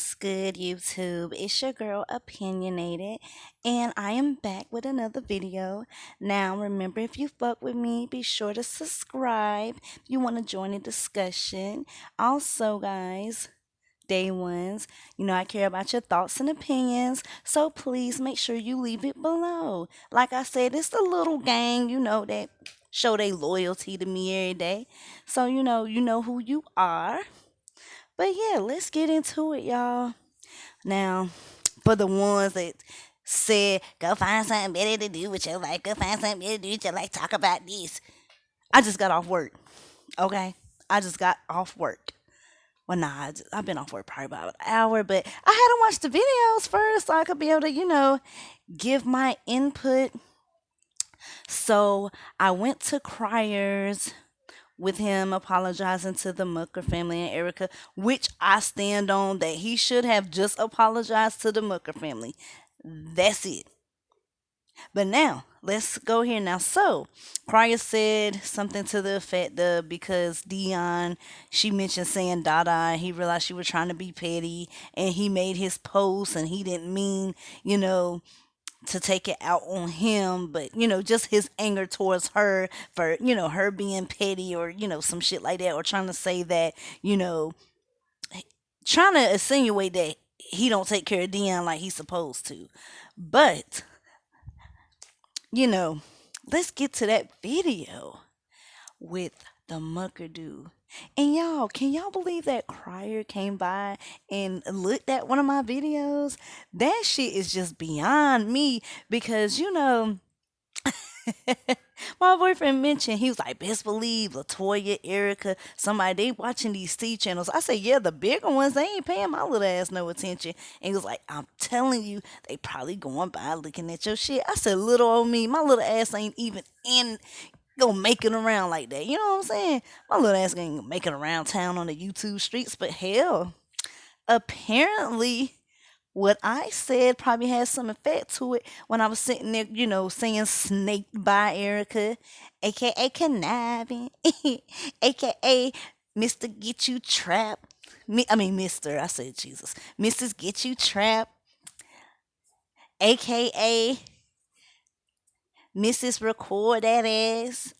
What's good, YouTube? It's your girl Opinionated, and I am back with another video. Now, remember, if you fuck with me, be sure to subscribe if you want to join the discussion. Also, guys, day ones, I care about your thoughts and opinions, so please make sure you leave it below. Like I said, it's the little gang, that show their loyalty to me every day. So, you know who you are. But yeah, let's get into it, y'all. Now, for the ones that said, go find something better to do with your life, go find something better to do with your life, talk about this. I just got off work, okay? I just got off work. Well, nah, I've been off work probably about an hour, but I had to watch the videos first so I could be able to, give my input. So I went to Cryers with him apologizing to the Mucker family and Erica, which I stand on that he should have just apologized to the Mucker family. That's it. But now, let's go here now. So, Cryer said something to the effect of because Dion, she mentioned saying Dada, and he realized she was trying to be petty, and he made his post, and he didn't mean, to take it out on him, but just his anger towards her for her being petty or some shit like that, or trying to say that trying to insinuate that he don't take care of Dion like he's supposed to. But you know, let's get to that video with the Mucker dude. And y'all, can y'all believe that Crier came by and looked at one of my videos? That shit is just beyond me because my boyfriend mentioned he was like, best believe Latoya, Erica, somebody they watching these C channels. I said, yeah, the bigger ones, they ain't paying my little ass no attention. And he was like, I'm telling you, they probably going by looking at your shit. I said, little old me, my little ass ain't even in gonna make it around like that. You know what I'm saying? My little ass ain't make it around town on the YouTube streets, but hell, apparently what I said probably had some effect to it when I was sitting there, saying snaked by Erica, aka conniving, aka Mr. Get You Trapped. Mr. I said Jesus. Mrs. Get You Trapped, aka Mrs. Record That Ass,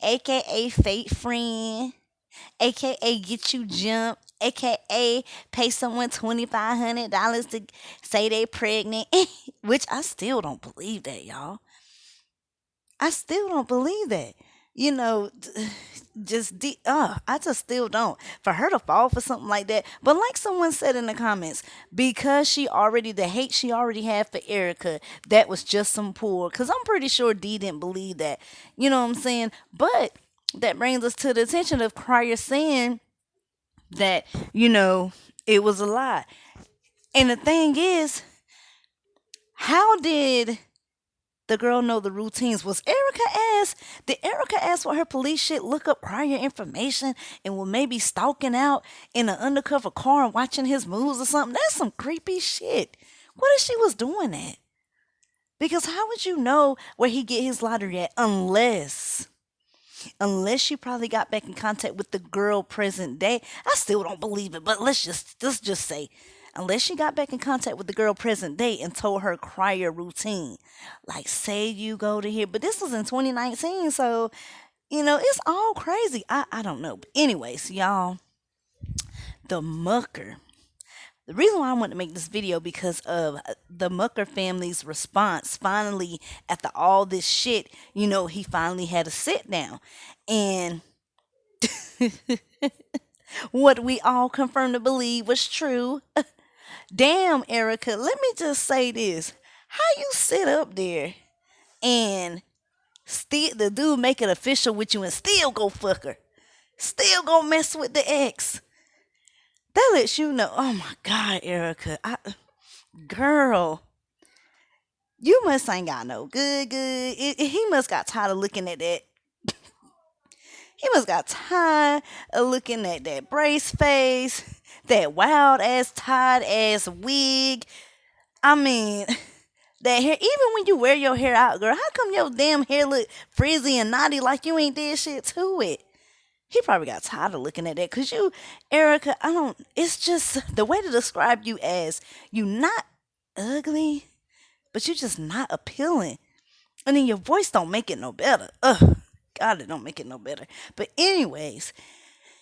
aka Fake Friend, aka Get You Jumped, aka pay someone $2,500 to say they pregnant, which I still don't believe that, y'all. I still don't believe that. You know, I just still don't. For her to fall for something like that, but like someone said in the comments, because the hate she already had for Erica, that was just some poor. Because I'm pretty sure Dee didn't believe that. You know what I'm saying? But that brings us to the attention of Cryer saying that, it was a lie. And the thing is, how did the girl know the routines? Did Erica ask for her police shit, look up prior information, and was maybe stalking out in an undercover car and watching his moves or something? That's some creepy shit. What if she was doing that? Because how would you know where he get his lottery at unless she probably got back in contact with the girl present day? I still don't believe it, but let's just say, unless she got back in contact with the girl present day and told her crier routine, like say you go to here, but this was in 2019, so it's all crazy. I don't know, but anyways, y'all, the Mucker. The reason why I want to make this video because of the Mucker family's response. Finally, after all this shit, he finally had a sit down. And what we all confirmed to believe was true. Damn, Erica, let me just say this. How you sit up there and still the dude make it official with you and still go fuck her? Still go mess with the ex? That lets you know, oh my God, Erica. Girl, you must ain't got no good. He must got tired of looking at that. He must got tired of looking at that brace face, that wild ass tied ass wig. I mean, that hair. Even when you wear your hair out, girl, how come your damn hair look frizzy and knotty like you ain't did shit to it? He probably got tired of looking at that. Cause you, Erica, I don't. It's just the way to describe you as you not ugly, but you just not appealing. And then your voice don't make it no better. Ugh, God, it don't make it no better. But anyways,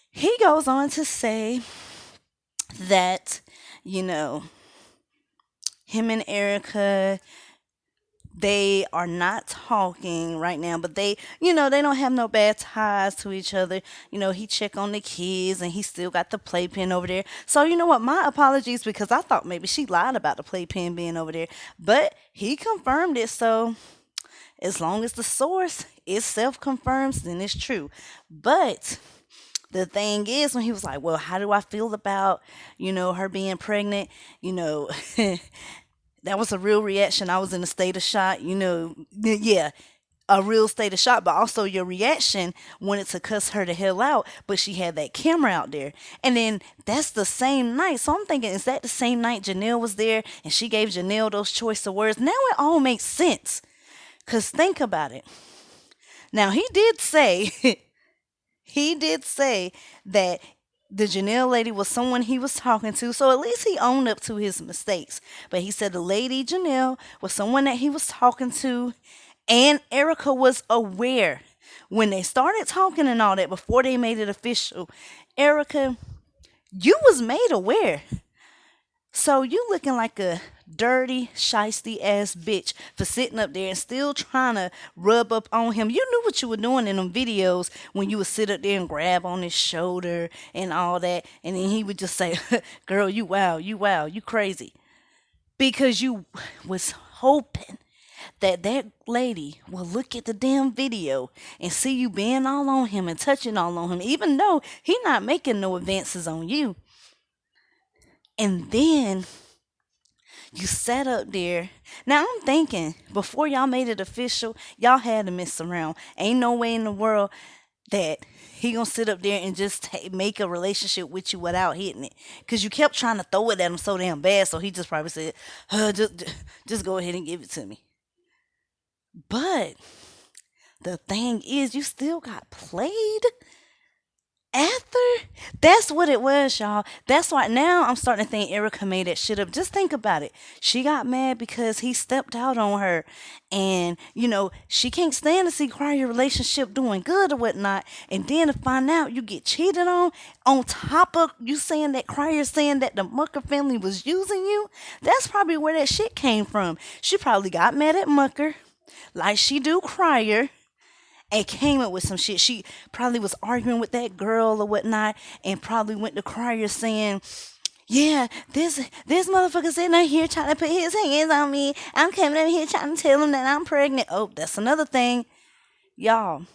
he goes on to say that you know him and Erica, they are not talking right now, but they don't have no bad ties to each other. He check on the kids and he still got the playpen over there. So you know what? My apologies, because I thought maybe she lied about the playpen being over there, but he confirmed it. So as long as the source is self confirms, then it's true. But the thing is, when he was like, well, how do I feel about, her being pregnant? You know, that was a real reaction. I was in a state of shock, yeah, a real state of shock, but also your reaction wanted to cuss her the hell out, but she had that camera out there. And then that's the same night. So I'm thinking, is that the same night Janelle was there and she gave Janelle those choice of words? Now it all makes sense. Because think about it. Now, he did say, he did say that the Janelle lady was someone he was talking to, so at least he owned up to his mistakes. But he said the lady Janelle was someone that he was talking to, and Erica was aware when they started talking and all that before they made it official. Erica, you was made aware. So you looking like a dirty, shisty ass bitch for sitting up there and still trying to rub up on him. You knew what you were doing in them videos when you would sit up there and grab on his shoulder and all that, and then he would just say, "Girl, you wow, you crazy," because you was hoping that that lady will look at the damn video and see you being all on him and touching all on him, even though he not making no advances on you. And then you sat up there. Now I'm thinking, before y'all made it official, y'all had to mess around. Ain't no way in the world that he gonna sit up there and just make a relationship with you without hitting it. Cause you kept trying to throw it at him so damn bad, so he just probably said, just go ahead and give it to me. But the thing is, you still got played after. That's what it was, y'all. That's why now I'm starting to think Erica made that shit up. Just think about it. She got mad because he stepped out on her, and she can't stand to see your relationship doing good or whatnot, and then to find out you get cheated on top of you saying that Crier saying that the Mucker family was using you. That's probably where that shit came from. She probably got mad at Mucker like she do Crier and came up with some shit. She probably was arguing with that girl or whatnot, and probably went to Crier saying, "Yeah, this motherfucker sitting out here trying to put his hands on me. I'm coming up here trying to tell him that I'm pregnant." Oh, that's another thing, y'all.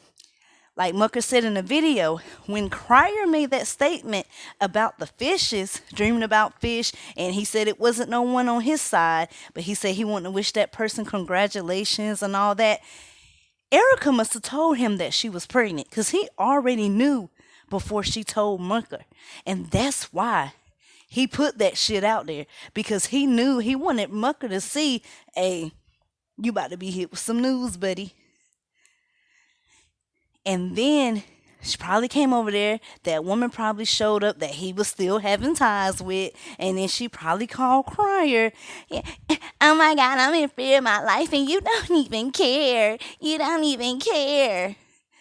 Like Mucker said in the video, when Crier made that statement about the fishes, dreaming about fish, and he said it wasn't no one on his side, but he said he wanted to wish that person congratulations and all that. Erica must have told him that she was pregnant, because he already knew before she told Mucker. And that's why he put that shit out there, because he knew he wanted Mucker to see, hey, you about to be hit with some news, buddy. And then she probably came over there. That woman probably showed up that he was still having ties with. And then she probably called Crier. Yeah. "Oh my God, I'm in fear of my life and you don't even care. You don't even care."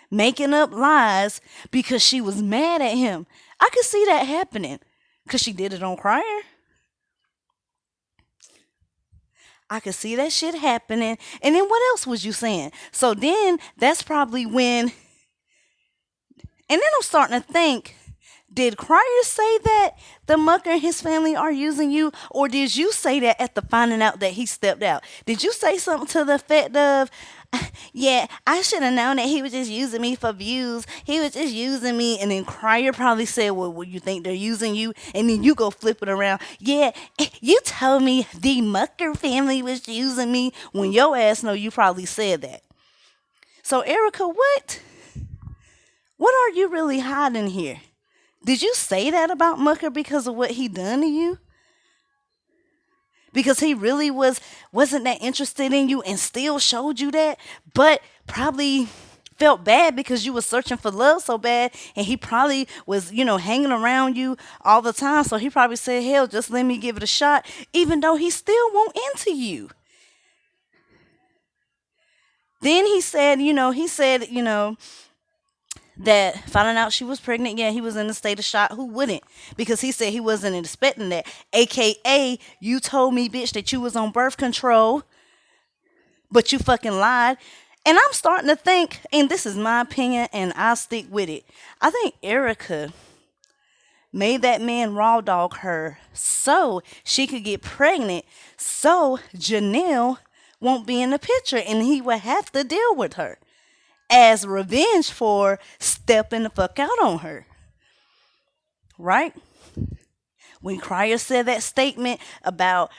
Making up lies because she was mad at him. I could see that happening because she did it on Crier. I could see that shit happening. And then what else was you saying? So then that's probably when. And then I'm starting to think, did Crier say that the Mucker and his family are using you? Or did you say that at the finding out that he stepped out? Did you say something to the effect of, "Yeah, I should have known that he was just using me for views. He was just using me." And then Crier probably said, "Well, you think they're using you?" And then you go flip it around. "Yeah, you told me the Mucker family was using me," when your ass know you probably said that. So Erica, what? What are you really hiding here? Did you say that about Mucker because of what he done to you? Because he really wasn't that interested in you and still showed you that, but probably felt bad because you was searching for love so bad, and he probably was, hanging around you all the time. So he probably said, hell, just let me give it a shot, even though he still won't into you. Then he said, that finding out she was pregnant, yeah, he was in a state of shock. Who wouldn't? Because he said he wasn't expecting that. AKA, you told me, bitch, that you was on birth control, but you fucking lied. And I'm starting to think, and this is my opinion, and I'll stick with it. I think Erica made that man raw dog her so she could get pregnant, so Janelle won't be in the picture and he would have to deal with her as revenge for stepping the fuck out on her. Right? When Cryer said that statement about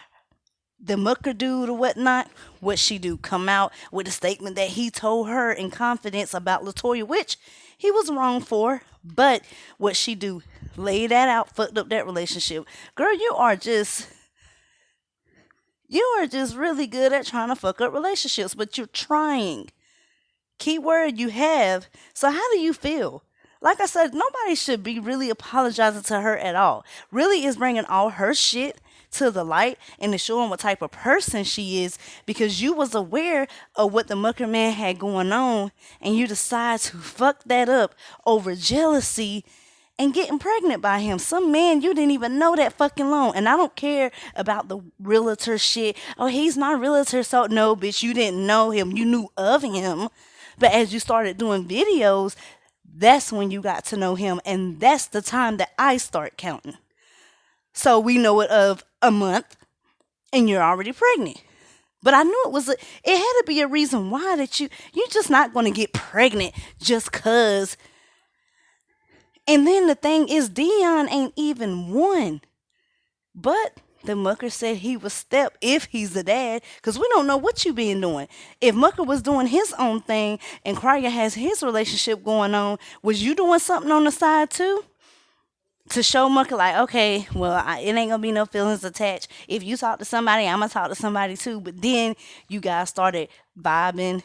the Mucker dude or whatnot, what she do? Come out with a statement that he told her in confidence about Latoya, which he was wrong for. But what she do? Lay that out, fucked up that relationship. Girl, you are just really good at trying to fuck up relationships, but you're trying. Key word, you have. So how do you feel? Like I said, nobody should be really apologizing to her at all. Really is bringing all her shit to the light and to showing what type of person she is, because you was aware of what the Mucker man had going on and you decide to fuck that up over jealousy and getting pregnant by him. Some man you didn't even know that fucking long. And I don't care about the realtor shit. Oh, he's my realtor. So no, bitch, you didn't know him. You knew of him. But as you started doing videos, that's when you got to know him. And that's the time that I start counting. So we know it of a month and you're already pregnant. But I knew it had to be a reason why that you're just not going to get pregnant just cuz. And then the thing is, Dion ain't even one. But the Mucker said he was step if he's the dad, because we don't know what you been doing. If Mucker was doing his own thing and Cryer has his relationship going on, was you doing something on the side too? To show Mucker like, okay, well, it ain't gonna be no feelings attached. If you talk to somebody, I'm gonna talk to somebody too. But then you guys started vibing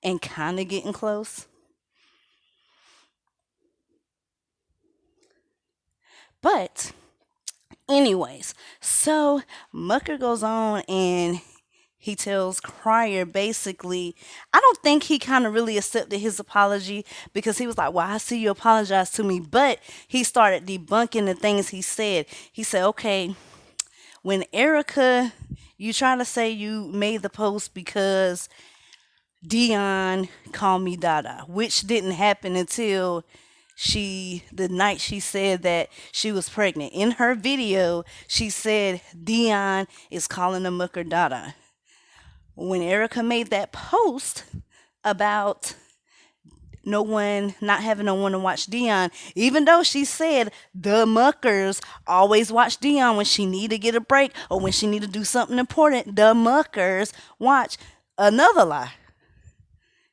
and kind of getting close. But anyways, so Mucker goes on and he tells Cryer basically, I don't think he kind of really accepted his apology, because he was like, well, I see you apologize to me. But he started debunking the things he said. He said, okay, when Erica, you try to say you made the post because Dion called me Dada, which didn't happen until the night she said that she was pregnant. In her video, she said Dion is calling the Mucker Dada. When Erica made that post about not having no one to watch Dion, even though she said the Muckers always watch Dion when she need to get a break or when she need to do something important, the Muckers watch. Another lie.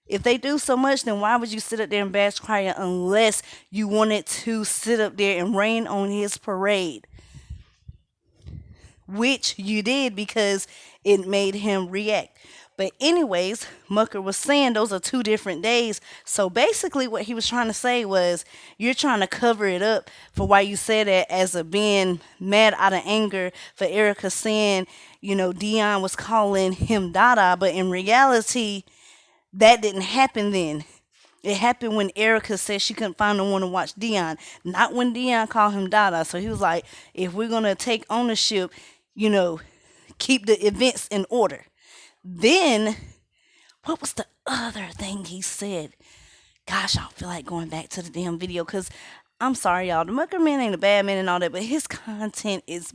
If they do so much, then why would you sit up there and bash Cryer unless you wanted to sit up there and rain on his parade? Which you did, because it made him react. But anyways, Mucker was saying those are two different days. So basically what he was trying to say was, you're trying to cover it up for why you said that as a being mad out of anger for Erica saying, Dion was calling him Dada. But in reality, that didn't happen then. It happened when Erica said she couldn't find no one to watch Dion, not when Dion called him Dada. So he was like, if we're going to take ownership, keep the events in order. Then, what was the other thing he said? Gosh, I don't feel like going back to the damn video, because I'm sorry, y'all. The Mucker man ain't a bad man and all that, but his content is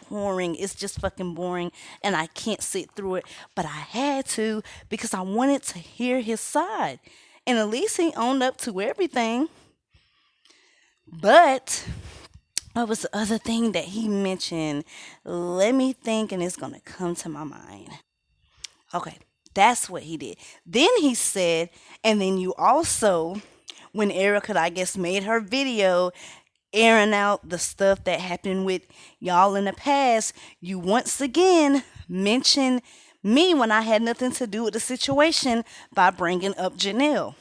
boring. It's just fucking boring, and I can't sit through it. But I had to, because I wanted to hear his side. And at least he owned up to everything. But what was the other thing that he mentioned? Let me think, and it's going to come to my mind. Okay, that's what he did. Then he said, and then you also, when Erica, I guess, made her video airing out the stuff that happened with y'all in the past, you once again mentioned me when I had nothing to do with the situation by bringing up Janelle.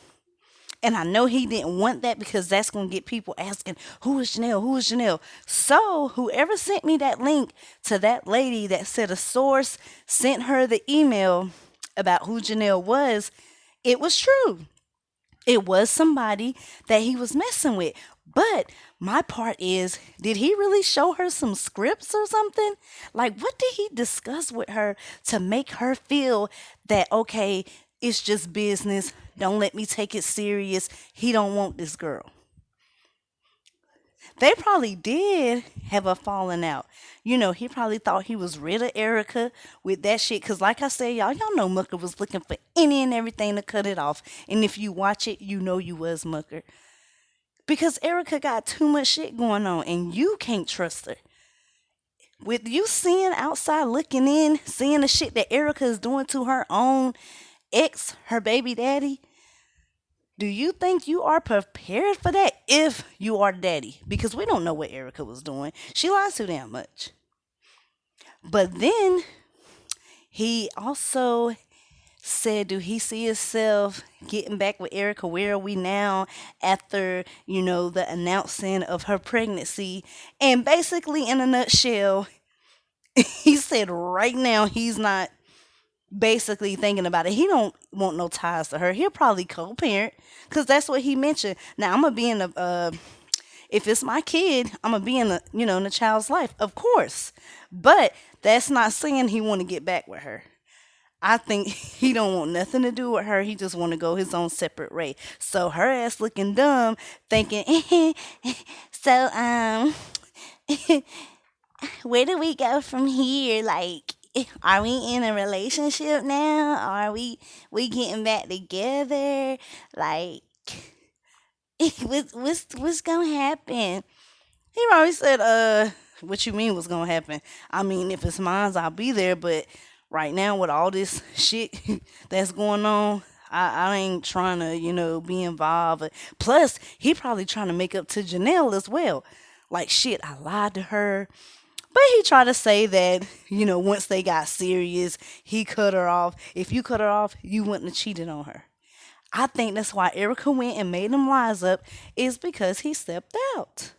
And I know he didn't want that because that's going to get people asking, who is Janelle? Who is Janelle? So, whoever sent me that link to that lady that said a source sent her the email about who Janelle was, it was true. It was somebody that he was messing with. But my part is, did he really show her some scripts or something? Like, what did he discuss with her to make her feel that, okay, it's just business. Don't let me take it serious. He don't want this girl. They probably did have a falling out. He probably thought he was rid of Erica with that shit. Cause like I said, y'all know Mucker was looking for any and everything to cut it off. And if you watch it, you know you was Mucker. Because Erica got too much shit going on and you can't trust her. With you seeing outside looking in, seeing the shit that Erica is doing to her own ex, her baby daddy, do you think you are prepared for that if you are daddy? Because we don't know what Erica was doing. She lies too damn much. But then he also said, do he see himself getting back with Erica? Where are we now after, the announcing of her pregnancy? And basically, in a nutshell, he said right now he's not basically thinking about it. He don't want no ties to her. He'll probably co-parent because that's what he mentioned. Now I'm gonna be in the if it's my kid, I'm gonna be in the in the child's life, of course. But that's not saying he want to get back with her. I think he don't want nothing to do with her. He just want to go his own separate way. So her ass looking dumb, thinking, so where do we go from here? Like, are we in a relationship now? Are we getting back together? Like, what's gonna happen? He already said, what you mean what's gonna happen? I mean, if it's mine, I'll be there, but right now with all this shit that's going on, I ain't trying to, be involved. Plus, he probably trying to make up to Janelle as well. Like, shit, I lied to her. But he tried to say that, once they got serious, he cut her off. If you cut her off, you wouldn't have cheated on her. I think that's why Erica went and made them lies up, is because he stepped out.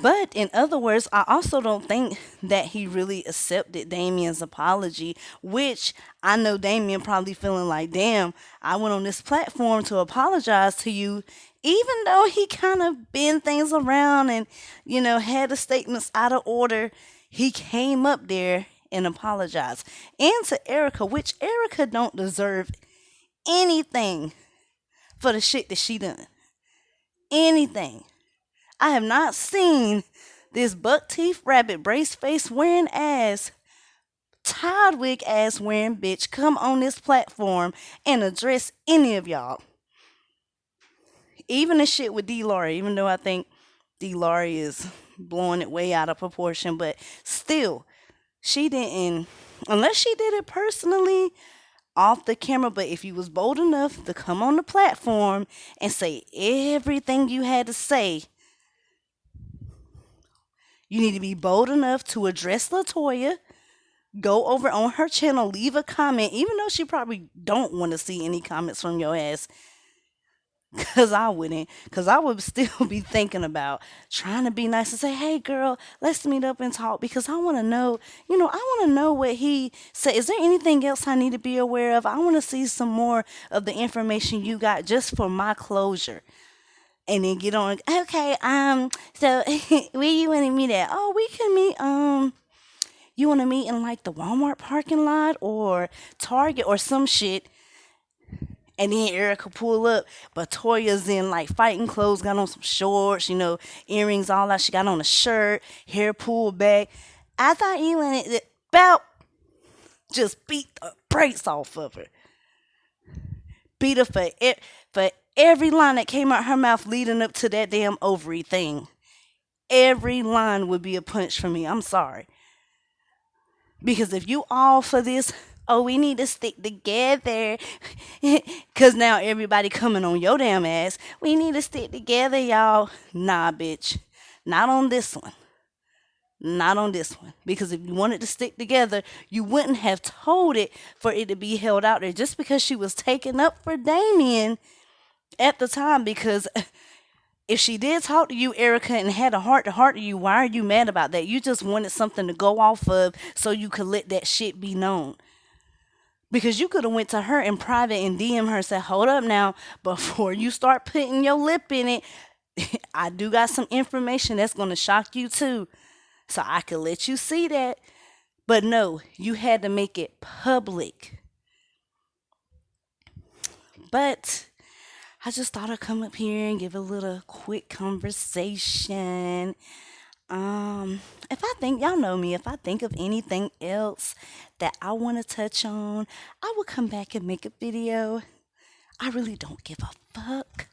But in other words, I also don't think that he really accepted Damien's apology, which I know Damien probably feeling like, damn, I went on this platform to apologize to you, even though he kind of bent things around and, had the statements out of order. He came up there and apologized. And to Erica, which Erica don't deserve anything for the shit that she done. Anything. I have not seen this buck teeth rabbit brace face wearing ass, tied wig ass wearing bitch come on this platform and address any of y'all. Even the shit with D. Laurie, even though I think D. Laurie is blowing it way out of proportion, but still, she didn't, unless she did it personally off the camera. But if you was bold enough to come on the platform and say everything you had to say, you need to be bold enough to address LaToya, go over on her channel, leave a comment, even though she probably don't want to see any comments from your ass. Because I wouldn't. Because I would still be thinking about trying to be nice and say, hey, girl, let's meet up and talk. Because I want to know, I want to know what he said. Is there anything else I need to be aware of? I want to see some more of the information you got just for my closure. And then get on. Okay, so where you want to meet at? Oh, we can meet, you want to meet in like the Walmart parking lot or Target or some shit. And then Erica pull up, but Toya's in like fighting clothes, got on some shorts, earrings, all that. She got on a shirt, hair pulled back. I thought you wanted it. About just beat the brakes off of her. Beat her for every line that came out her mouth leading up to that damn ovary thing. Every line would be a punch for me. I'm sorry. Because if you all for this, oh, we need to stick together. Because now everybody coming on your damn ass. We need to stick together, y'all. Nah, bitch. Not on this one. Not on this one. Because if you wanted to stick together, you wouldn't have told it for it to be held out there just because she was taking up for Damien at the time. Because if she did talk to you, Erica, and had a heart to heart to you, why are you mad about that? You just wanted something to go off of so you could let that shit be known. Because you could have went to her in private and DM her and said, hold up now, before you start putting your lip in it, I do got some information that's going to shock you too. So I could let you see that. But no, you had to make it public. But I just thought I'd come up here and give a little quick conversation. If I think, y'all know me, if I think of anything else that I want to touch on, I will come back and make a video. I really don't give a fuck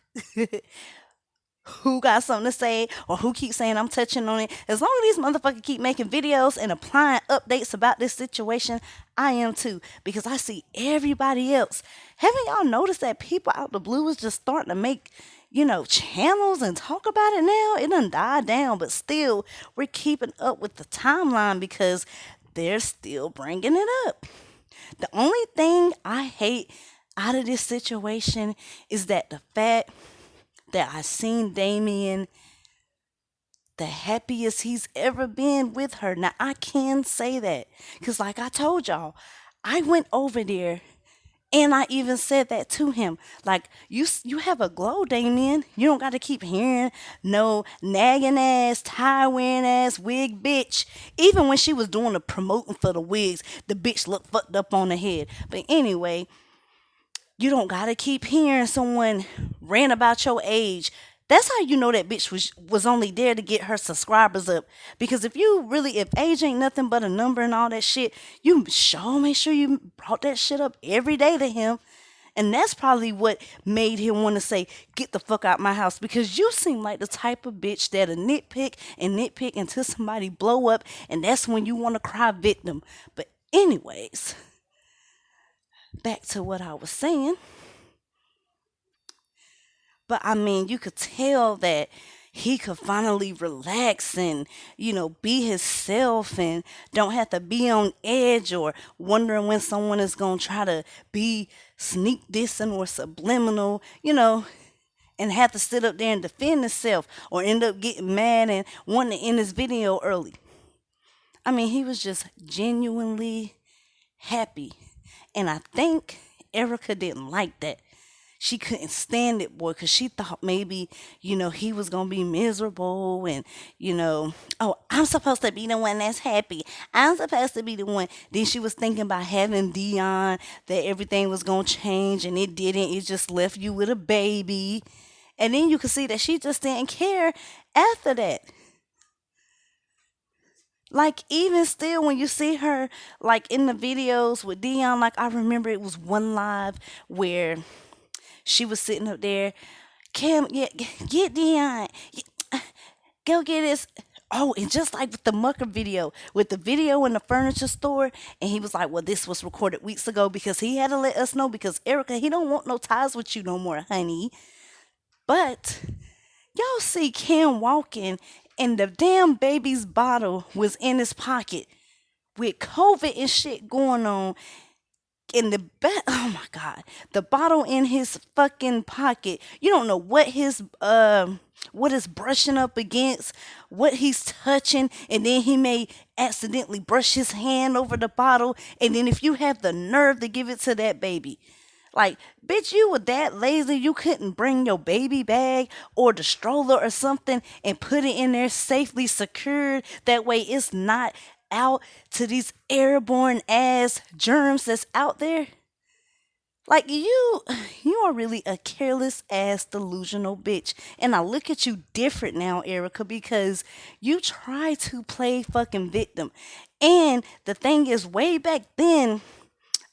who got something to say or who keeps saying I'm touching on it. As long as these motherfuckers keep making videos and applying updates about this situation, I am too. Because I see everybody else. Haven't y'all noticed that people out the blue is just starting to make, channels and talk about it now? It done died down, but still, we're keeping up with the timeline because they're still bringing it up. The only thing I hate out of this situation is that the fact that I seen Damien the happiest he's ever been with her. Now I can say that because, like I told y'all, I went over there and I even said that to him. Like you have a glow, Damien. You don't got to keep hearing no nagging ass, tie wearing ass wig bitch. Even when she was doing the promoting for the wigs, the bitch looked fucked up on the head. But anyway, you don't gotta keep hearing someone rant about your age. That's how you know that bitch was only there to get her subscribers up. Because if age ain't nothing but a number and all that shit, you sure make sure you brought that shit up every day to him. And that's probably what made him want to say, get the fuck out my house. Because you seem like the type of bitch that'll nitpick and nitpick until somebody blow up. And that's when you want to cry victim. But anyways, back to what I was saying. But I mean, you could tell that he could finally relax and, be himself and don't have to be on edge or wondering when someone is going to try to be sneak dissing or subliminal, and have to sit up there and defend himself or end up getting mad and wanting to end his video early. I mean, he was just genuinely happy. And I think Erica didn't like that. She couldn't stand it, boy, because she thought maybe, he was going to be miserable and, oh, I'm supposed to be the one that's happy. I'm supposed to be the one. Then she was thinking about having Dion, that everything was going to change, and it didn't. It just left you with a baby. And then you could see that she just didn't care after that. Like, even still, when you see her, like, in the videos with Dion, like, I remember it was one live where she was sitting up there. Cam, yeah, get Dion. Go get this. Oh, and just like with the Mucker video, with the video in the furniture store, and he was like, well, this was recorded weeks ago because he had to let us know because Erica, he don't want no ties with you no more, honey. But y'all see Cam walking and the damn baby's bottle was in his pocket with COVID and shit going on in the back. Oh my god, the bottle in his fucking pocket. You don't know what is brushing up against, what he's touching, and then he may accidentally brush his hand over the bottle, and then if you have the nerve to give it to that baby, like, bitch, you were that lazy you couldn't bring your baby bag or the stroller or something and put it in there safely secured. That way it's not out to these airborne ass germs that's out there. Like, you are really a careless ass delusional bitch. And I look at you different now, Erica, because you try to play fucking victim. And the thing is, way back then,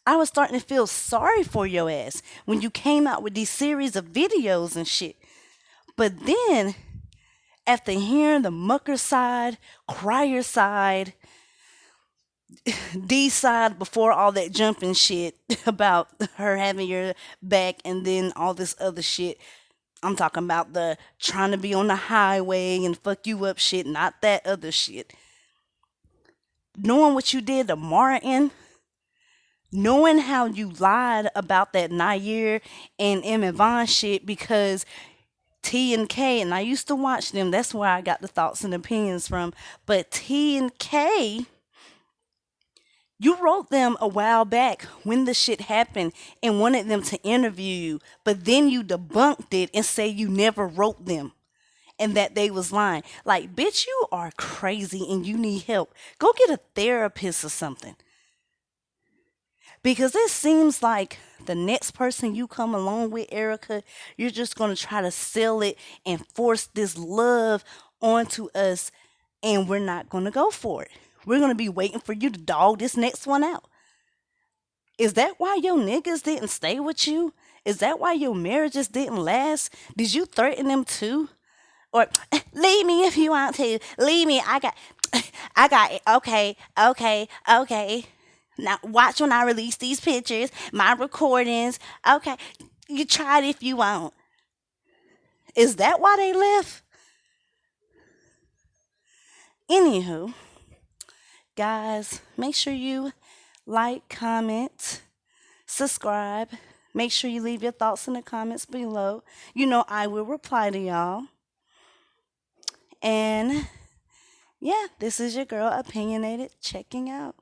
I was starting to feel sorry for your ass when you came out with these series of videos and shit. But then, after hearing the Mucker side, Crier side, D side before all that jumping shit about her having your back and then all this other shit, I'm talking about the trying to be on the highway and fuck you up shit, not that other shit. knowing what you did to Martin, knowing how you lied about that Nair and Emmett Vaughn shit because T and K, and I used to watch them. That's where I got the thoughts and opinions from. But T and K, you wrote them a while back when the shit happened and wanted them to interview you, but then you debunked it and say you never wrote them and that they was lying. Like, bitch, you are crazy and you need help. Go get a therapist or something. Because it seems like the next person you come along with, Erica, you're just going to try to sell it and force this love onto us, and we're not going to go for it. We're going to be waiting for you to dog this next one out. Is that why your niggas didn't stay with you? Is that why your marriages didn't last? Did you threaten them too? Or leave me if you want to. Leave me. I got it. Okay, okay, okay. Now watch when I release these pictures, my recordings. Okay, you try it if you want. Is that why they left? Anywho, guys, make sure you like, comment, subscribe. Make sure you leave your thoughts in the comments below. You know I will reply to y'all. And yeah, this is your girl Opinionated checking out.